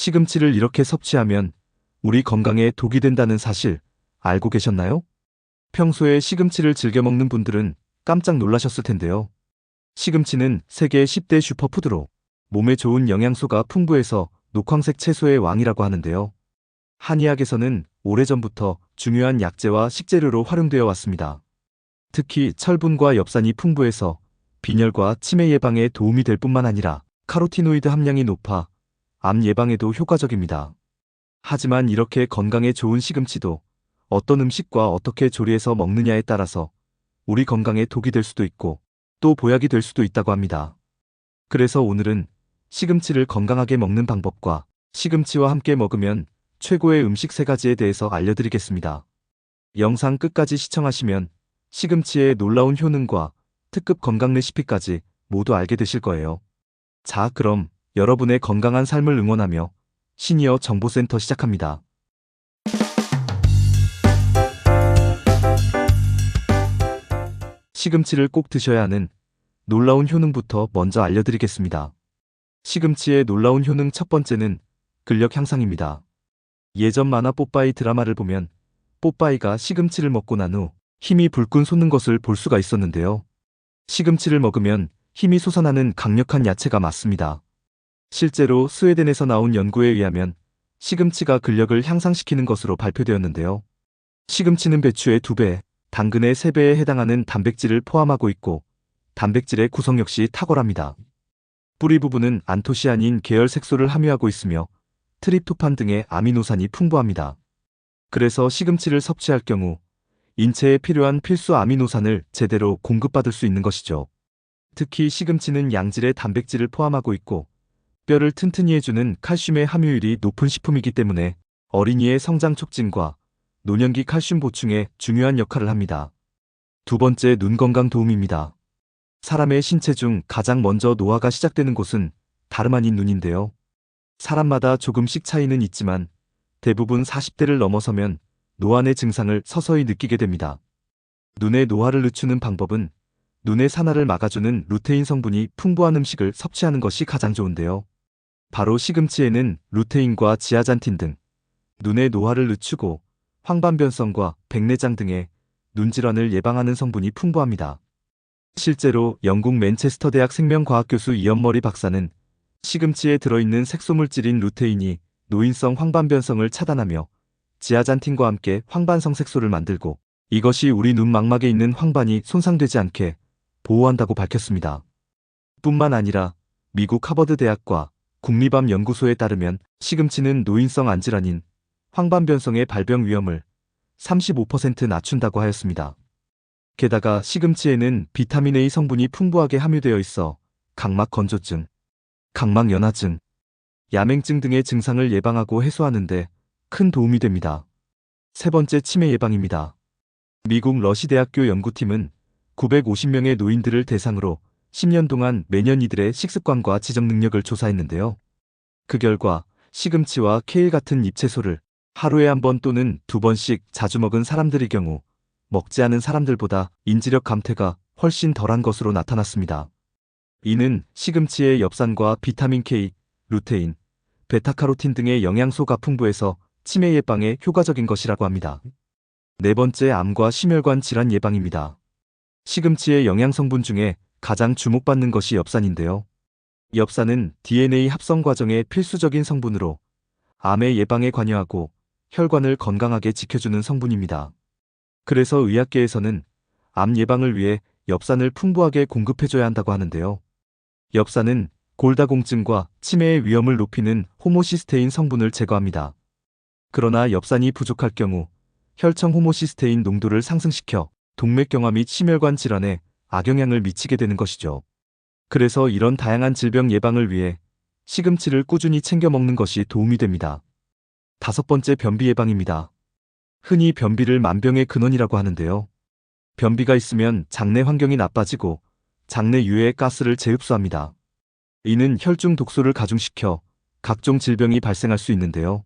시금치를 이렇게 섭취하면 우리 건강에 독이 된다는 사실 알고 계셨나요? 평소에 시금치를 즐겨 먹는 분들은 깜짝 놀라셨을 텐데요. 시금치는 세계 10대 슈퍼푸드로 몸에 좋은 영양소가 풍부해서 녹황색 채소의 왕이라고 하는데요. 한의학에서는 오래전부터 중요한 약재와 식재료로 활용되어 왔습니다. 특히 철분과 엽산이 풍부해서 빈혈과 치매 예방에 도움이 될 뿐만 아니라 카로티노이드 함량이 높아 암 예방에도 효과적입니다. 하지만 이렇게 건강에 좋은 시금치도 어떤 음식과 어떻게 조리해서 먹느냐에 따라서 우리 건강에 독이 될 수도 있고 또 보약이 될 수도 있다고 합니다. 그래서 오늘은 시금치를 건강하게 먹는 방법과 시금치와 함께 먹으면 최고의 음식 3가지에 대해서 알려드리겠습니다. 영상 끝까지 시청하시면 시금치의 놀라운 효능과 특급 건강 레시피까지 모두 알게 되실 거예요. 자, 그럼 여러분의 건강한 삶을 응원하며 시니어 정보센터 시작합니다. 시금치를 꼭 드셔야 하는 놀라운 효능부터 먼저 알려드리겠습니다. 시금치의 놀라운 효능 첫 번째는 근력 향상입니다. 예전 만화 뽀빠이 드라마를 보면 뽀빠이가 시금치를 먹고 난 후 힘이 불끈 솟는 것을 볼 수가 있었는데요. 시금치를 먹으면 힘이 솟아나는 강력한 야채가 맞습니다. 실제로 스웨덴에서 나온 연구에 의하면 시금치가 근력을 향상시키는 것으로 발표되었는데요. 시금치는 배추의 2배, 당근의 3배에 해당하는 단백질을 포함하고 있고 단백질의 구성 역시 탁월합니다. 뿌리 부분은 안토시아닌 계열 색소를 함유하고 있으며 트립토판 등의 아미노산이 풍부합니다. 그래서 시금치를 섭취할 경우 인체에 필요한 필수 아미노산을 제대로 공급받을 수 있는 것이죠. 특히 시금치는 양질의 단백질을 포함하고 있고 뼈를 튼튼히 해주는 칼슘의 함유율이 높은 식품이기 때문에 어린이의 성장 촉진과 노년기 칼슘 보충에 중요한 역할을 합니다. 두 번째, 눈 건강 도움입니다. 사람의 신체 중 가장 먼저 노화가 시작되는 곳은 다름 아닌 눈인데요. 사람마다 조금씩 차이는 있지만 대부분 40대를 넘어서면 노안의 증상을 서서히 느끼게 됩니다. 눈의 노화를 늦추는 방법은 눈의 산화를 막아주는 루테인 성분이 풍부한 음식을 섭취하는 것이 가장 좋은데요. 바로 시금치에는 루테인과 지아잔틴 등 눈의 노화를 늦추고 황반변성과 백내장 등의 눈질환을 예방하는 성분이 풍부합니다. 실제로 영국 맨체스터 대학 생명과학 교수 이연머리 박사는 시금치에 들어있는 색소물질인 루테인이 노인성 황반변성을 차단하며 지아잔틴과 함께 황반성 색소를 만들고 이것이 우리 눈 망막에 있는 황반이 손상되지 않게 보호한다고 밝혔습니다. 뿐만 아니라 미국 하버드 대학과 국립암 연구소에 따르면 시금치는 노인성 안질환인 황반변성의 발병 위험을 35% 낮춘다고 하였습니다. 게다가 시금치에는 비타민 A 성분이 풍부하게 함유되어 있어 각막 건조증, 각막 연화증, 야맹증 등의 증상을 예방하고 해소하는 데 큰 도움이 됩니다. 세 번째, 치매 예방입니다. 미국 러시대학교 연구팀은 950명의 노인들을 대상으로 10년 동안 매년 이들의 식습관과 지적 능력을 조사했는데요. 그 결과 시금치와 케일 같은 잎채소를 하루에 1번 또는 2번씩 자주 먹은 사람들의 경우 먹지 않은 사람들보다 인지력 감퇴가 훨씬 덜한 것으로 나타났습니다. 이는 시금치의 엽산과 비타민 K, 루테인, 베타카로틴 등의 영양소가 풍부해서 치매 예방에 효과적인 것이라고 합니다. 네 번째, 암과 심혈관 질환 예방입니다. 시금치의 영양성분 중에 가장 주목받는 것이 엽산인데요. 엽산은 DNA 합성 과정의 필수적인 성분으로 암의 예방에 관여하고 혈관을 건강하게 지켜주는 성분입니다. 그래서 의학계에서는 암 예방을 위해 엽산을 풍부하게 공급해줘야 한다고 하는데요. 엽산은 골다공증과 치매의 위험을 높이는 호모시스테인 성분을 제거합니다. 그러나 엽산이 부족할 경우 혈청 호모시스테인 농도를 상승시켜 동맥경화 및 심혈관 질환에 악영향을 미치게 되는 것이죠. 그래서 이런 다양한 질병 예방을 위해 시금치를 꾸준히 챙겨 먹는 것이 도움이 됩니다. 다섯 번째, 변비 예방입니다. 흔히 변비를 만병의 근원이라고 하는데요. 변비가 있으면 장내 환경이 나빠지고 장내 유해의 가스를 재흡수합니다. 이는 혈중 독소를 가중시켜 각종 질병이 발생할 수 있는데요.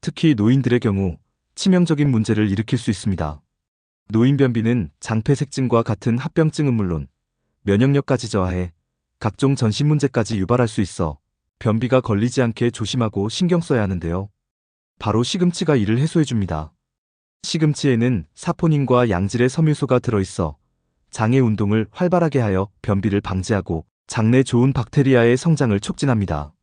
특히 노인들의 경우 치명적인 문제를 일으킬 수 있습니다. 노인변비는 장폐색증과 같은 합병증은 물론 면역력까지 저하해 각종 전신 문제까지 유발할 수 있어 변비가 걸리지 않게 조심하고 신경 써야 하는데요. 바로 시금치가 이를 해소해줍니다. 시금치에는 사포닌과 양질의 섬유소가 들어있어 장의 운동을 활발하게 하여 변비를 방지하고 장내 좋은 박테리아의 성장을 촉진합니다.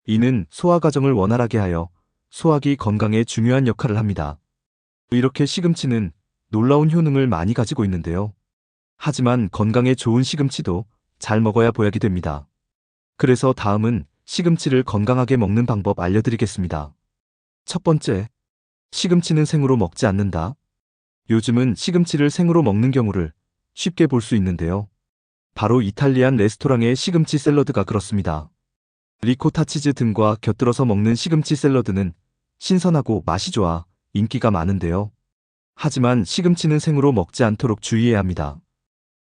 이는 소화 과정을 원활하게 하여 소화기 건강에 중요한 역할을 합니다. 이렇게 시금치는 놀라운 효능을 많이 가지고 있는데요. 하지만 건강에 좋은 시금치도 잘 먹어야 보약이 됩니다. 그래서 다음은 시금치를 건강하게 먹는 방법 알려드리겠습니다. 첫 번째, 시금치는 생으로 먹지 않는다. 요즘은 시금치를 생으로 먹는 경우를 쉽게 볼 수 있는데요. 바로 이탈리안 레스토랑의 시금치 샐러드가 그렇습니다. 리코타 치즈 등과 곁들여서 먹는 시금치 샐러드는 신선하고 맛이 좋아 인기가 많은데요. 하지만 시금치는 생으로 먹지 않도록 주의해야 합니다.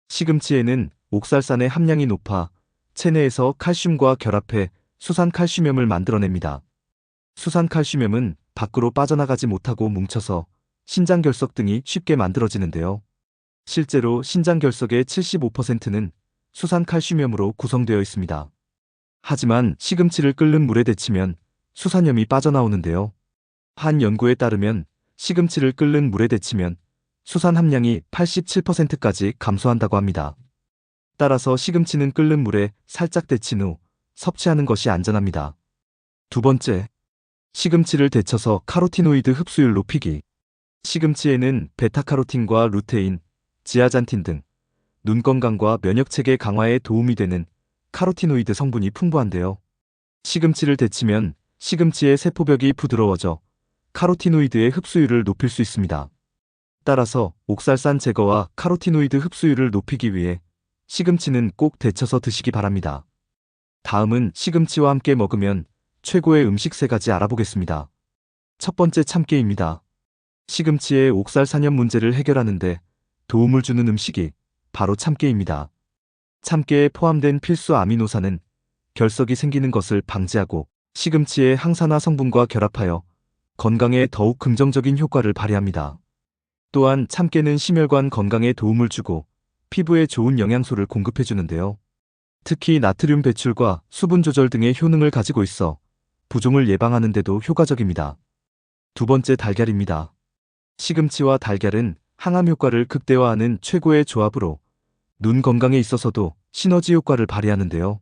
시금치에는 옥살산의 함량이 높아 체내에서 칼슘과 결합해 수산칼슘염을 만들어냅니다. 수산칼슘염은 밖으로 빠져나가지 못하고 뭉쳐서 신장결석 등이 쉽게 만들어지는데요. 실제로 신장결석의 75%는 수산칼슘염으로 구성되어 있습니다. 하지만 시금치를 끓는 물에 데치면 수산염이 빠져나오는데요. 한 연구에 따르면 시금치를 끓는 물에 데치면 수산 함량이 87%까지 감소한다고 합니다. 따라서 시금치는 끓는 물에 살짝 데친 후 섭취하는 것이 안전합니다. 두 번째, 시금치를 데쳐서 카로티노이드 흡수율 높이기. 시금치에는 베타카로틴과 루테인, 지아잔틴 등 눈 건강과 면역체계 강화에 도움이 되는 카로티노이드 성분이 풍부한데요. 시금치를 데치면 시금치의 세포벽이 부드러워져 카로티노이드의 흡수율을 높일 수 있습니다. 따라서 옥살산 제거와 카로티노이드 흡수율을 높이기 위해 시금치는 꼭 데쳐서 드시기 바랍니다. 다음은 시금치와 함께 먹으면 최고의 음식 3가지 알아보겠습니다. 첫 번째, 참깨입니다. 시금치의 옥살산염 문제를 해결하는데 도움을 주는 음식이 바로 참깨입니다. 참깨에 포함된 필수 아미노산은 결석이 생기는 것을 방지하고 시금치의 항산화 성분과 결합하여 건강에 더욱 긍정적인 효과를 발휘합니다. 또한 참깨는 심혈관 건강에 도움을 주고 피부에 좋은 영양소를 공급해주는데요. 특히 나트륨 배출과 수분 조절 등의 효능을 가지고 있어 부종을 예방하는 데도 효과적입니다. 두 번째, 달걀입니다. 시금치와 달걀은 항암 효과를 극대화하는 최고의 조합으로 눈 건강에 있어서도 시너지 효과를 발휘하는데요.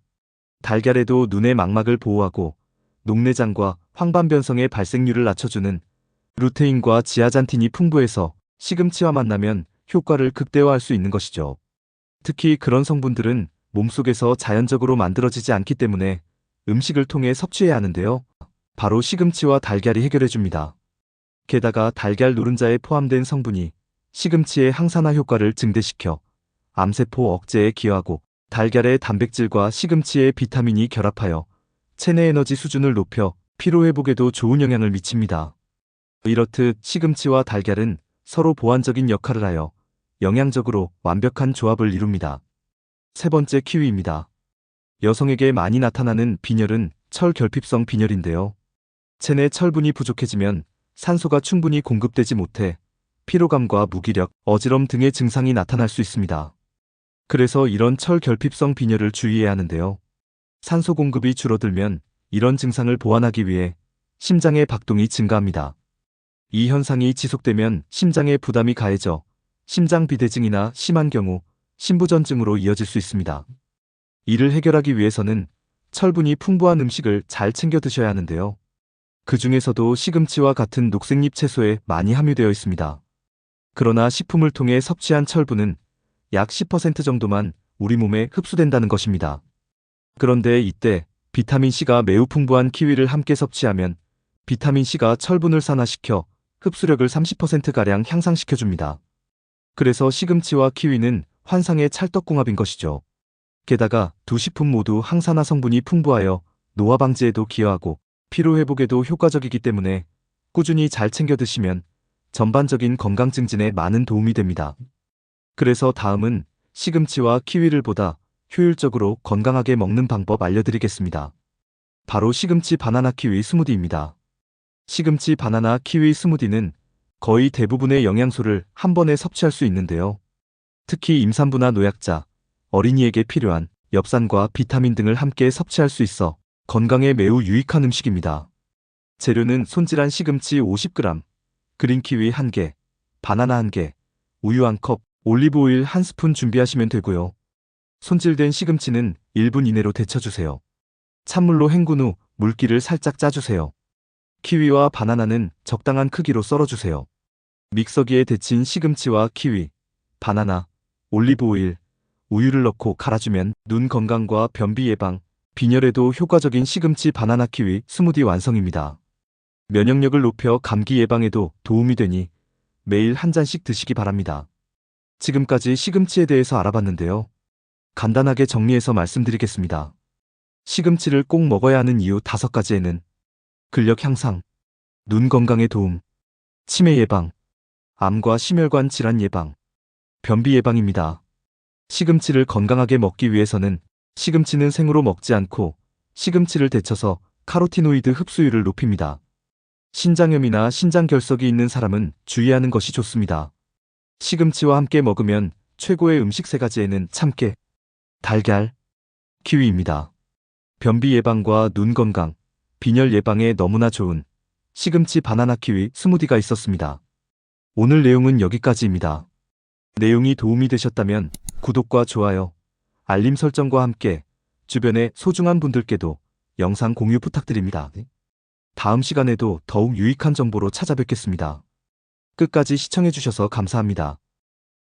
달걀에도 눈의 망막을 보호하고 녹내장과 황반변성의 발생률을 낮춰주는 루테인과 지아잔틴이 풍부해서 시금치와 만나면 효과를 극대화할 수 있는 것이죠. 특히 그런 성분들은 몸속에서 자연적으로 만들어지지 않기 때문에 음식을 통해 섭취해야 하는데요. 바로 시금치와 달걀이 해결해줍니다. 게다가 달걀 노른자에 포함된 성분이 시금치의 항산화 효과를 증대시켜 암세포 억제에 기여하고 달걀의 단백질과 시금치의 비타민이 결합하여 체내 에너지 수준을 높여 피로회복에도 좋은 영향을 미칩니다. 이렇듯 시금치와 달걀은 서로 보완적인 역할을 하여 영양적으로 완벽한 조합을 이룹니다. 세 번째, 키위입니다. 여성에게 많이 나타나는 빈혈은 철결핍성 빈혈인데요. 체내 철분이 부족해지면 산소가 충분히 공급되지 못해 피로감과 무기력, 어지럼 등의 증상이 나타날 수 있습니다. 그래서 이런 철결핍성 빈혈을 주의해야 하는데요. 산소 공급이 줄어들면 이런 증상을 보완하기 위해 심장의 박동이 증가합니다. 이 현상이 지속되면 심장에 부담이 가해져 심장비대증이나 심한 경우 심부전증으로 이어질 수 있습니다. 이를 해결하기 위해서는 철분이 풍부한 음식을 잘 챙겨 드셔야 하는데요. 그 중에서도 시금치와 같은 녹색잎 채소에 많이 함유되어 있습니다. 그러나 식품을 통해 섭취한 철분은 약 10% 정도만 우리 몸에 흡수된다는 것입니다. 그런데 이때 비타민C가 매우 풍부한 키위를 함께 섭취하면 비타민C가 철분을 산화시켜 흡수력을 30%가량 향상시켜줍니다. 그래서 시금치와 키위는 환상의 찰떡궁합인 것이죠. 게다가 두 식품 모두 항산화 성분이 풍부하여 노화 방지에도 기여하고 피로회복에도 효과적이기 때문에 꾸준히 잘 챙겨 드시면 전반적인 건강 증진에 많은 도움이 됩니다. 그래서 다음은 시금치와 키위를 보다 효율적으로 건강하게 먹는 방법 알려드리겠습니다. 바로 시금치 바나나 키위 스무디입니다. 시금치 바나나 키위 스무디는 거의 대부분의 영양소를 한 번에 섭취할 수 있는데요. 특히 임산부나 노약자, 어린이에게 필요한 엽산과 비타민 등을 함께 섭취할 수 있어 건강에 매우 유익한 음식입니다. 재료는 손질한 시금치 50g, 그린 키위 1개, 바나나 1개, 우유 1컵, 올리브 오일 1스푼 준비하시면 되고요. 손질된 시금치는 1분 이내로 데쳐주세요. 찬물로 헹군 후 물기를 살짝 짜주세요. 키위와 바나나는 적당한 크기로 썰어주세요. 믹서기에 데친 시금치와 키위, 바나나, 올리브 오일, 우유를 넣고 갈아주면 눈 건강과 변비 예방, 빈혈에도 효과적인 시금치 바나나 키위 스무디 완성입니다. 면역력을 높여 감기 예방에도 도움이 되니 매일 한 잔씩 드시기 바랍니다. 지금까지 시금치에 대해서 알아봤는데요. 간단하게 정리해서 말씀드리겠습니다. 시금치를 꼭 먹어야 하는 이유 5가지에는 근력 향상, 눈 건강에 도움, 치매 예방, 암과 심혈관 질환 예방, 변비 예방입니다. 시금치를 건강하게 먹기 위해서는 시금치는 생으로 먹지 않고 시금치를 데쳐서 카로티노이드 흡수율을 높입니다. 신장염이나 신장결석이 있는 사람은 주의하는 것이 좋습니다. 시금치와 함께 먹으면 최고의 음식 3가지에는 참깨, 달걀, 키위입니다. 변비 예방과 눈 건강, 빈혈 예방에 너무나 좋은 시금치 바나나 키위 스무디가 있었습니다. 오늘 내용은 여기까지입니다. 내용이 도움이 되셨다면 구독과 좋아요, 알림 설정과 함께 주변의 소중한 분들께도 영상 공유 부탁드립니다. 다음 시간에도 더욱 유익한 정보로 찾아뵙겠습니다. 끝까지 시청해주셔서 감사합니다.